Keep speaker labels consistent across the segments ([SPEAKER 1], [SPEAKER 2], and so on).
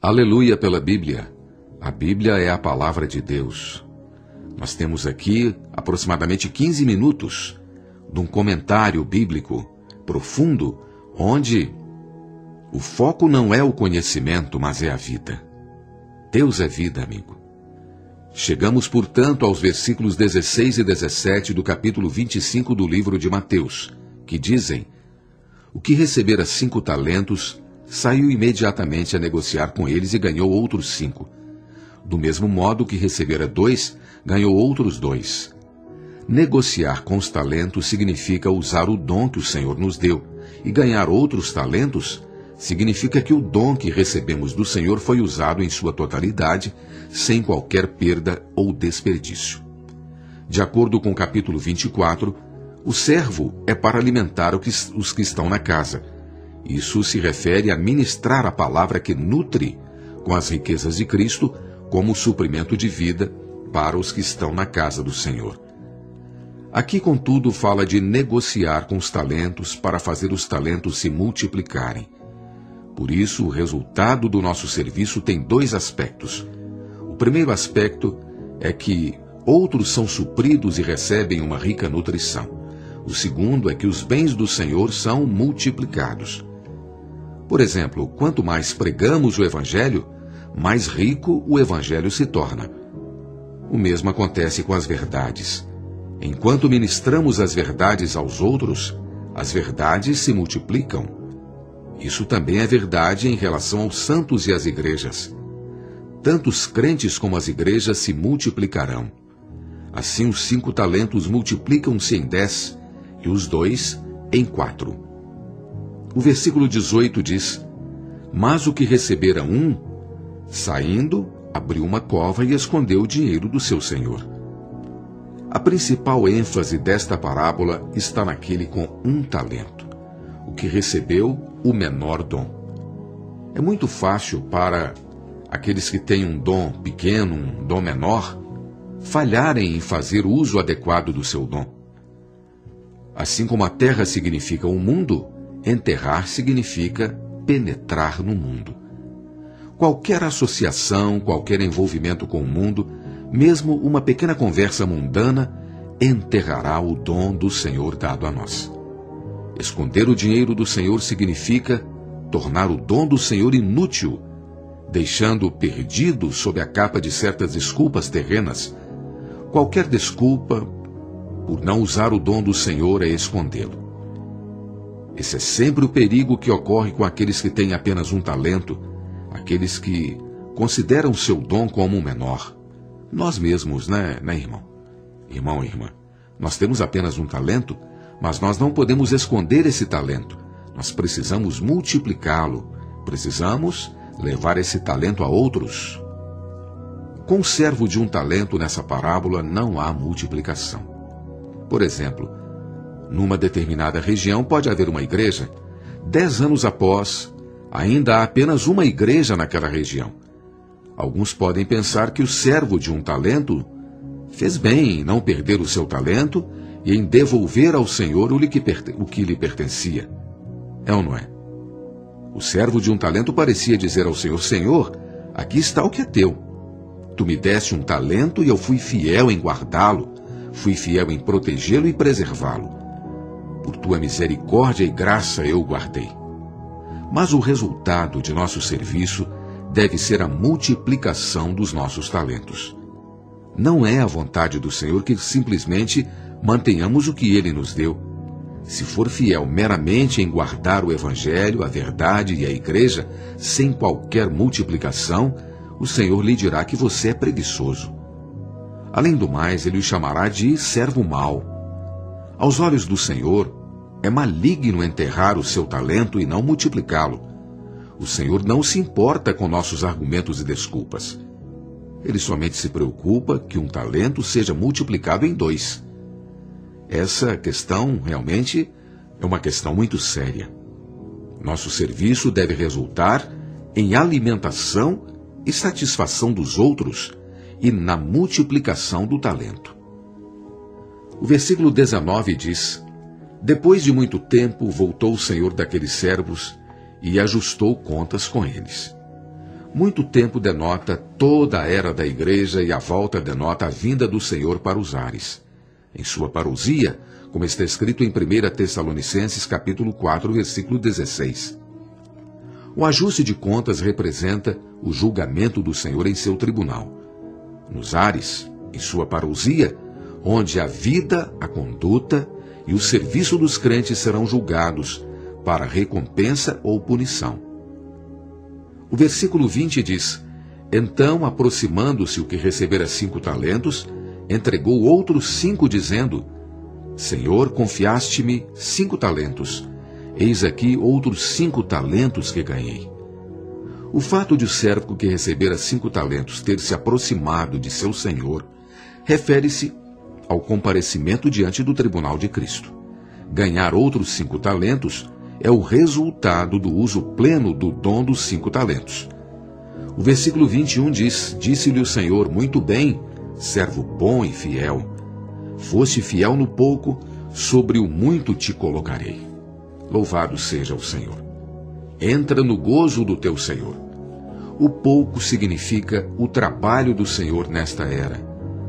[SPEAKER 1] Aleluia pela Bíblia. A Bíblia é a palavra de Deus. Nós temos aqui aproximadamente 15 minutos de um comentário bíblico profundo, onde o foco não é o conhecimento, mas é a vida. Deus é vida, amigo. Chegamos, portanto, aos versículos 16 e 17 do capítulo 25 do livro de Mateus, que dizem: o que recebera 5 talentos, saiu imediatamente a negociar com eles e ganhou outros 5. Do mesmo modo que recebera 2, ganhou outros 2. Negociar com os talentos significa usar o dom que o Senhor nos deu, e ganhar outros talentos significa que o dom que recebemos do Senhor foi usado em sua totalidade, sem qualquer perda ou desperdício. De acordo com o capítulo 24, o servo é para alimentar os que estão na casa. Isso se refere a ministrar a palavra que nutre, com as riquezas de Cristo, como suprimento de vida para os que estão na casa do Senhor. Aqui, contudo, fala de negociar com os talentos para fazer os talentos se multiplicarem. Por isso, o resultado do nosso serviço tem 2 aspectos. O primeiro aspecto é que outros são supridos e recebem uma rica nutrição. O segundo é que os bens do Senhor são multiplicados. Por exemplo, quanto mais pregamos o Evangelho, mais rico o Evangelho se torna. O mesmo acontece com as verdades. Enquanto ministramos as verdades aos outros, as verdades se multiplicam. Isso também é verdade em relação aos santos e às igrejas. Tanto os crentes como as igrejas se multiplicarão. Assim, os 5 talentos multiplicam-se em 10 e os 2 em 4. O versículo 18 diz: mas o que recebera 1, saindo, abriu uma cova e escondeu o dinheiro do seu senhor. A principal ênfase desta parábola está naquele com 1 talento, o que recebeu o menor dom. É muito fácil para aqueles que têm um dom pequeno, um dom menor, falharem em fazer uso adequado do seu dom. Assim como a terra significa o mundo, enterrar significa penetrar no mundo. Qualquer associação, qualquer envolvimento com o mundo, mesmo uma pequena conversa mundana, enterrará o dom do Senhor dado a nós. Esconder o dinheiro do Senhor significa tornar o dom do Senhor inútil, deixando-o perdido sob a capa de certas desculpas terrenas. Qualquer desculpa por não usar o dom do Senhor é escondê-lo. Esse é sempre o perigo que ocorre com aqueles que têm apenas 1 talento, aqueles que consideram seu dom como um menor. Nós mesmos, né, irmão? Irmão e irmã, nós temos apenas 1 talento, mas nós não podemos esconder esse talento. Nós precisamos multiplicá-lo, precisamos levar esse talento a outros. Com o servo de 1 talento nessa parábola não há multiplicação. Por exemplo, numa determinada região pode haver uma igreja. 10 anos após, ainda há apenas uma igreja naquela região. Alguns podem pensar que o servo de 1 talento fez bem em não perder o seu talento e em devolver ao Senhor o que lhe pertencia. É ou não é? O servo de 1 talento parecia dizer ao Senhor: Senhor, aqui está o que é teu. Tu me deste 1 talento e eu fui fiel em guardá-lo, fui fiel em protegê-lo e preservá-lo. Por tua misericórdia e graça eu o guardei. Mas o resultado de nosso serviço deve ser a multiplicação dos nossos talentos. Não é a vontade do Senhor que simplesmente mantenhamos o que Ele nos deu. Se for fiel meramente em guardar o Evangelho, a verdade e a igreja, sem qualquer multiplicação, o Senhor lhe dirá que você é preguiçoso. Além do mais, Ele o chamará de servo mau. Aos olhos do Senhor, é maligno enterrar o seu talento e não multiplicá-lo. O Senhor não se importa com nossos argumentos e desculpas. Ele somente se preocupa que 1 talento seja multiplicado em 2. Essa questão realmente é uma questão muito séria. Nosso serviço deve resultar em alimentação e satisfação dos outros e na multiplicação do talento. O versículo 19 diz: depois de muito tempo voltou o senhor daqueles servos e ajustou contas com eles. Muito tempo denota toda a era da igreja e a volta denota a vinda do Senhor para os ares. Em sua parousia, como está escrito em 1 Tessalonicenses capítulo 4, versículo 16. O ajuste de contas representa o julgamento do Senhor em seu tribunal. Nos ares, em sua parousia, onde a vida, a conduta e o serviço dos crentes serão julgados para recompensa ou punição. O versículo 20 diz: Então, aproximando-se o que recebera 5 talentos, entregou outros 5, dizendo: Senhor, confiaste-me 5 talentos. Eis aqui outros 5 talentos que ganhei. O fato de o servo que recebera 5 talentos ter se aproximado de seu senhor refere-se ao comparecimento diante do tribunal de Cristo. Ganhar outros 5 talentos é o resultado do uso pleno do dom dos 5 talentos. O versículo 21 diz: Disse-lhe o Senhor: Muito bem, servo bom e fiel. Foste fiel no pouco, sobre o muito te colocarei. Louvado seja o Senhor. Entra no gozo do teu Senhor. O pouco significa o trabalho do Senhor nesta era.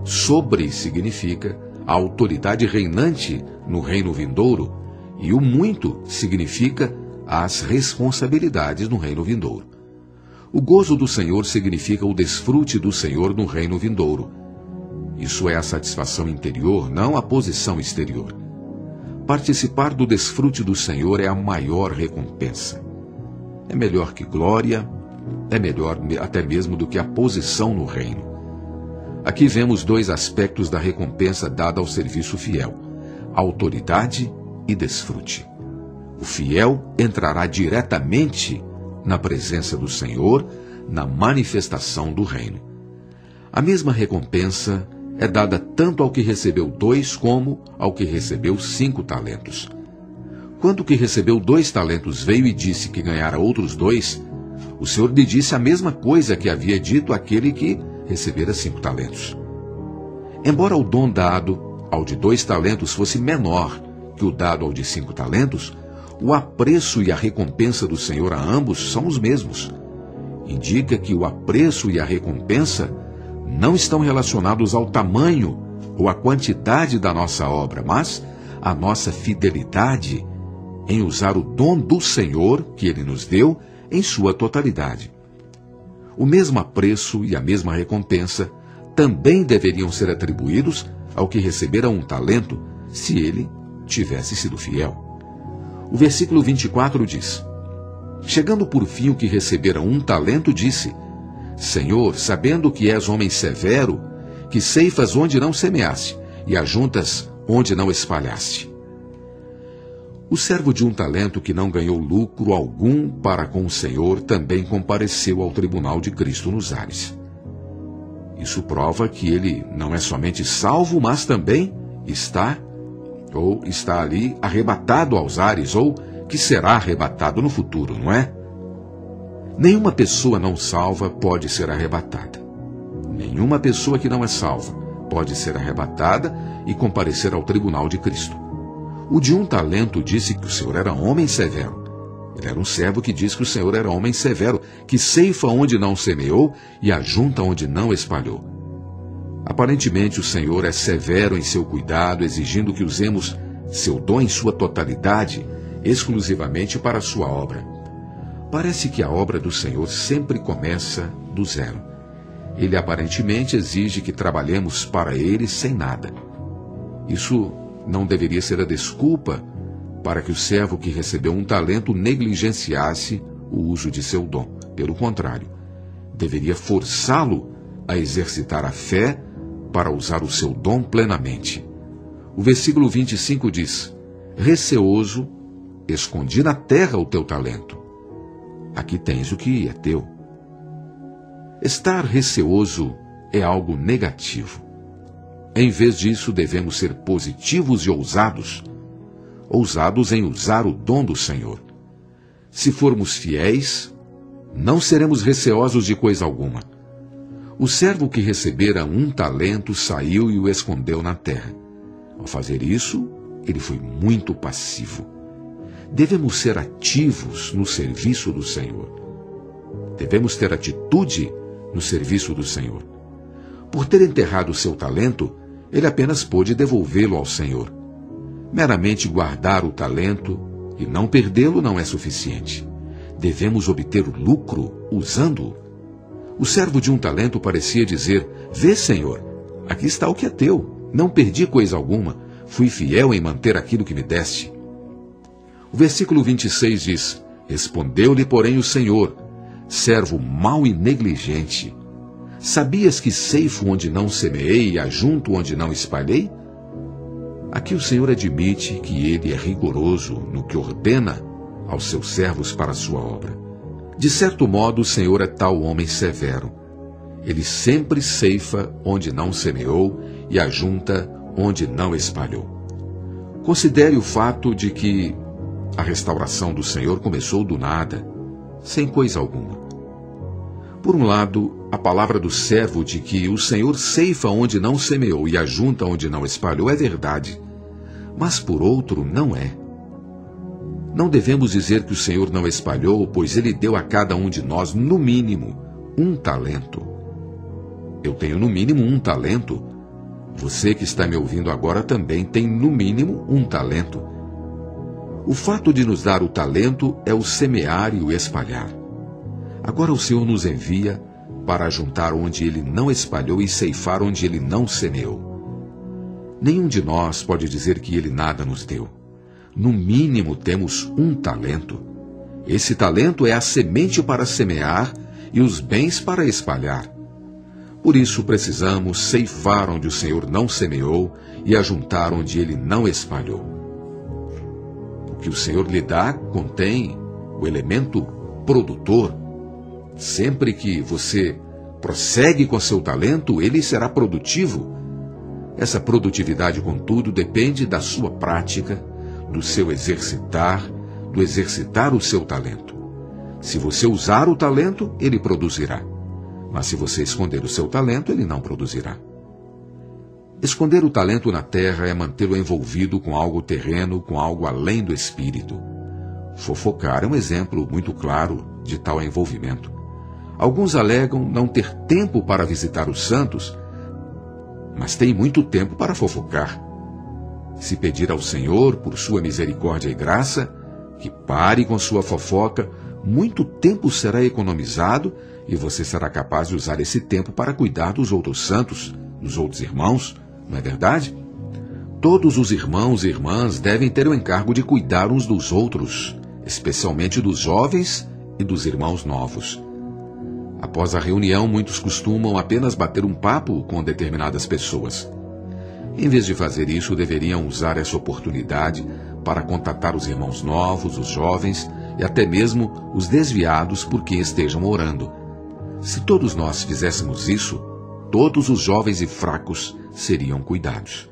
[SPEAKER 1] Sobre significa a autoridade reinante no reino vindouro, e o muito significa as responsabilidades no reino vindouro. O gozo do Senhor significa o desfrute do Senhor no reino vindouro. Isso é a satisfação interior, não a posição exterior. Participar do desfrute do Senhor é a maior recompensa. É melhor que glória, é melhor até mesmo do que a posição no reino. Aqui vemos 2 aspectos da recompensa dada ao serviço fiel: autoridade e desfrute. O fiel entrará diretamente na presença do Senhor, na manifestação do reino. A mesma recompensa é dada tanto ao que recebeu 2 como ao que recebeu 5 talentos. Quando o que recebeu 2 talentos veio e disse que ganhara outros 2, o Senhor lhe disse a mesma coisa que havia dito àquele que recebera 5 talentos. Embora o dom dado ao de 2 talentos fosse menor que o dado ao de 5 talentos, o apreço e a recompensa do Senhor a ambos são os mesmos. Indica que o apreço e a recompensa não estão relacionados ao tamanho ou à quantidade da nossa obra, mas à nossa fidelidade em usar o dom do Senhor que Ele nos deu em sua totalidade. O mesmo apreço e a mesma recompensa também deveriam ser atribuídos ao que recebera 1 talento, se ele tivesse sido fiel. O versículo 24 diz: Chegando por fim o que recebera 1 talento, disse: Senhor, sabendo que és homem severo, que ceifas onde não semeaste, e ajuntas onde não espalhaste. O servo de 1 talento que não ganhou lucro algum para com o Senhor também compareceu ao tribunal de Cristo nos ares. Isso prova que ele não é somente salvo, mas também está ali arrebatado aos ares, ou que será arrebatado no futuro, não é? Nenhuma pessoa não salva pode ser arrebatada. Nenhuma pessoa que não é salva pode ser arrebatada e comparecer ao tribunal de Cristo. O de 1 talento disse que o Senhor era homem severo. Ele era um servo que diz que o Senhor era homem severo, que ceifa onde não semeou e ajunta onde não espalhou. Aparentemente o Senhor é severo em seu cuidado, exigindo que usemos seu dom em sua totalidade, exclusivamente para a sua obra. Parece que a obra do Senhor sempre começa do zero. Ele aparentemente exige que trabalhemos para Ele sem nada. Isso não deveria ser a desculpa para que o servo que recebeu 1 talento negligenciasse o uso de seu dom. Pelo contrário, deveria forçá-lo a exercitar a fé para usar o seu dom plenamente. O versículo 25 diz: Receoso, escondi na terra o teu talento. Aqui tens o que é teu. Estar receoso é algo negativo. Em vez disso, devemos ser positivos e ousados em usar o dom do Senhor. Se formos fiéis, não seremos receosos de coisa alguma. O servo que recebera 1 talento saiu e o escondeu na terra. Ao fazer isso, ele foi muito passivo. Devemos ser ativos no serviço do Senhor. Devemos ter atitude no serviço do Senhor. Por ter enterrado o seu talento, ele apenas pôde devolvê-lo ao Senhor. Meramente guardar o talento e não perdê-lo não é suficiente. Devemos obter o lucro usando-o. O servo de um talento parecia dizer: vê, Senhor, aqui está o que é teu. Não perdi coisa alguma. Fui fiel em manter aquilo que me deste. O versículo 26 diz: respondeu-lhe, porém, o Senhor: servo mau e negligente. Sabias que ceifo onde não semeei e ajunto onde não espalhei? Aqui o Senhor admite que ele é rigoroso no que ordena aos seus servos para a sua obra. De certo modo, o Senhor é tal homem severo. Ele sempre ceifa onde não semeou e ajunta onde não espalhou. Considere o fato de que a restauração do Senhor começou do nada, sem coisa alguma. Por um lado, a palavra do servo de que o Senhor ceifa onde não semeou e ajunta onde não espalhou é verdade, mas por outro não é. Não devemos dizer que o Senhor não espalhou, pois Ele deu a cada um de nós, no mínimo, um talento. Eu tenho no mínimo um talento. Você que está me ouvindo agora também tem no mínimo um talento. O fato de nos dar o talento é o semear e o espalhar. Agora o Senhor nos envia para ajuntar onde Ele não espalhou e ceifar onde Ele não semeou. Nenhum de nós pode dizer que Ele nada nos deu. No mínimo temos um talento. Esse talento é a semente para semear e os bens para espalhar. Por isso precisamos ceifar onde o Senhor não semeou e ajuntar onde Ele não espalhou. O que o Senhor lhe dá contém o elemento produtor. Sempre que você prossegue com seu talento, ele será produtivo. Essa produtividade, contudo, depende da sua prática, do seu exercitar, do exercitar o seu talento. Se você usar o talento, ele produzirá. Mas se você esconder o seu talento, ele não produzirá. Esconder o talento na terra é mantê-lo envolvido com algo terreno, com algo além do espírito. Fofocar é um exemplo muito claro de tal envolvimento. Alguns alegam não ter tempo para visitar os santos, mas têm muito tempo para fofocar. Se pedir ao Senhor, por sua misericórdia e graça, que pare com sua fofoca, muito tempo será economizado e você será capaz de usar esse tempo para cuidar dos outros santos, dos outros irmãos, não é verdade? Todos os irmãos e irmãs devem ter o encargo de cuidar uns dos outros, especialmente dos jovens e dos irmãos novos. Após a reunião, muitos costumam apenas bater um papo com determinadas pessoas. Em vez de fazer isso, deveriam usar essa oportunidade para contatar os irmãos novos, os jovens e até mesmo os desviados por quem estejam orando. Se todos nós fizéssemos isso, todos os jovens e fracos seriam cuidados.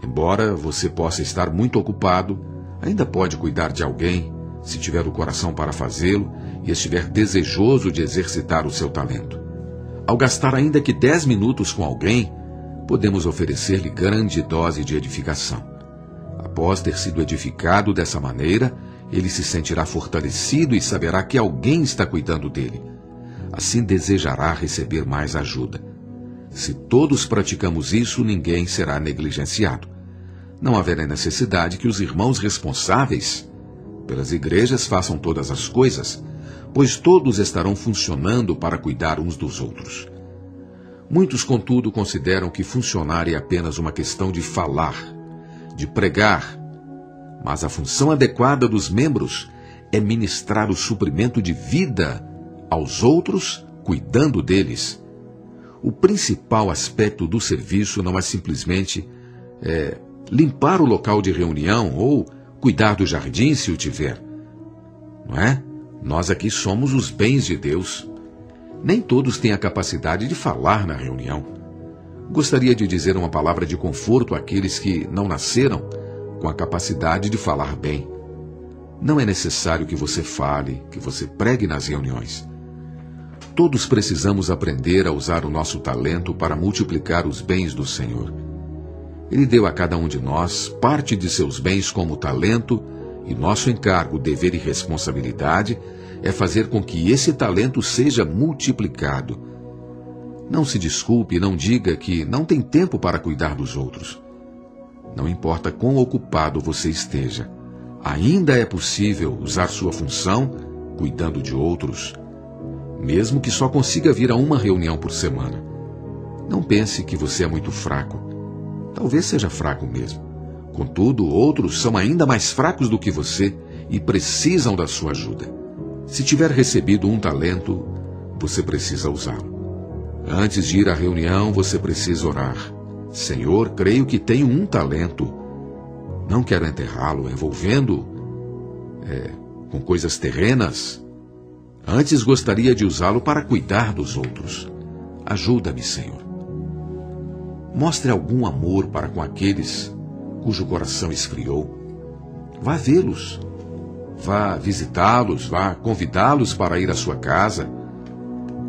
[SPEAKER 1] Embora você possa estar muito ocupado, ainda pode cuidar de alguém, se tiver o coração para fazê-lo e estiver desejoso de exercitar o seu talento. Ao gastar ainda que 10 minutos com alguém, podemos oferecer-lhe grande dose de edificação. Após ter sido edificado dessa maneira, ele se sentirá fortalecido e saberá que alguém está cuidando dele. Assim desejará receber mais ajuda. Se todos praticamos isso, ninguém será negligenciado. Não haverá necessidade que os irmãos responsáveis pelas igrejas façam todas as coisas, pois todos estarão funcionando para cuidar uns dos outros. Muitos, contudo, consideram que funcionar é apenas uma questão de falar, de pregar, mas a função adequada dos membros é ministrar o suprimento de vida aos outros, cuidando deles. O principal aspecto do serviço não é simplesmente limpar o local de reunião ou cuidar do jardim se o tiver. Não é? Nós aqui somos os bens de Deus. Nem todos têm a capacidade de falar na reunião. Gostaria de dizer uma palavra de conforto àqueles que não nasceram com a capacidade de falar bem. Não é necessário que você fale, que você pregue nas reuniões. Todos precisamos aprender a usar o nosso talento para multiplicar os bens do Senhor. Ele deu a cada um de nós parte de seus bens como talento, e nosso encargo, dever e responsabilidade é fazer com que esse talento seja multiplicado. Não se desculpe e não diga que não tem tempo para cuidar dos outros. Não importa quão ocupado você esteja, ainda é possível usar sua função cuidando de outros, mesmo que só consiga vir a uma reunião por semana. Não pense que você é muito fraco. Talvez seja fraco mesmo. Contudo, outros são ainda mais fracos do que você e precisam da sua ajuda. Se tiver recebido um talento, você precisa usá-lo. Antes de ir à reunião, você precisa orar. Senhor, creio que tenho um talento. Não quero enterrá-lo envolvendo com coisas terrenas. Antes gostaria de usá-lo para cuidar dos outros. Ajuda-me, Senhor. Mostre algum amor para com aqueles cujo coração esfriou. Vá vê-los. Vá visitá-los, vá convidá-los para ir à sua casa.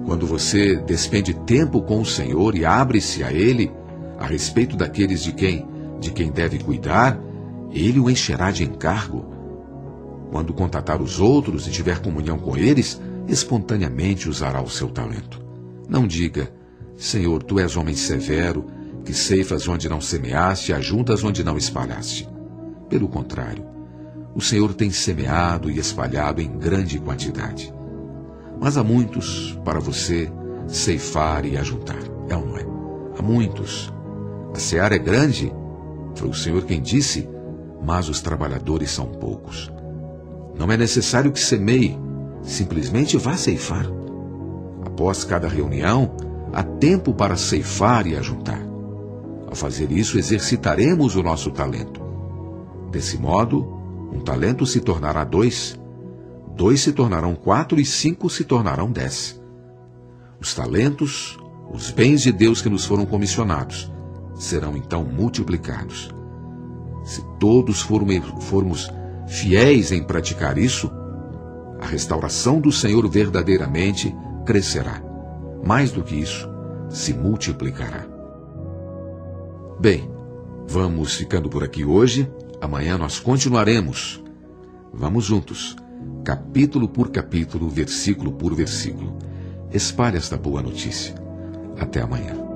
[SPEAKER 1] Quando você despende tempo com o Senhor e abre-se a Ele a respeito daqueles de quem deve cuidar, Ele o encherá de encargo. Quando contatar os outros e tiver comunhão com eles, espontaneamente usará o seu talento. Não diga, Senhor, Tu és homem severo, que ceifas onde não semeaste, ajuntas onde não espalhaste. Pelo contrário, o Senhor tem semeado e espalhado em grande quantidade. Mas há muitos para você ceifar e ajuntar. É ou não é? Há muitos. A seara é grande, foi o Senhor quem disse, mas os trabalhadores são poucos. Não é necessário que semeie, simplesmente vá ceifar. Após cada reunião, há tempo para ceifar e ajuntar. Ao fazer isso, exercitaremos o nosso talento. Desse modo, um talento se tornará 2, 2 se tornarão 4 e 5 se tornarão 10. Os talentos, os bens de Deus que nos foram comissionados, serão então multiplicados. Se todos formos fiéis em praticar isso, a restauração do Senhor verdadeiramente crescerá. Mais do que isso, se multiplicará. Bem, vamos ficando por aqui hoje. Amanhã nós continuaremos. Vamos juntos, capítulo por capítulo, versículo por versículo. Espalhe esta boa notícia. Até amanhã.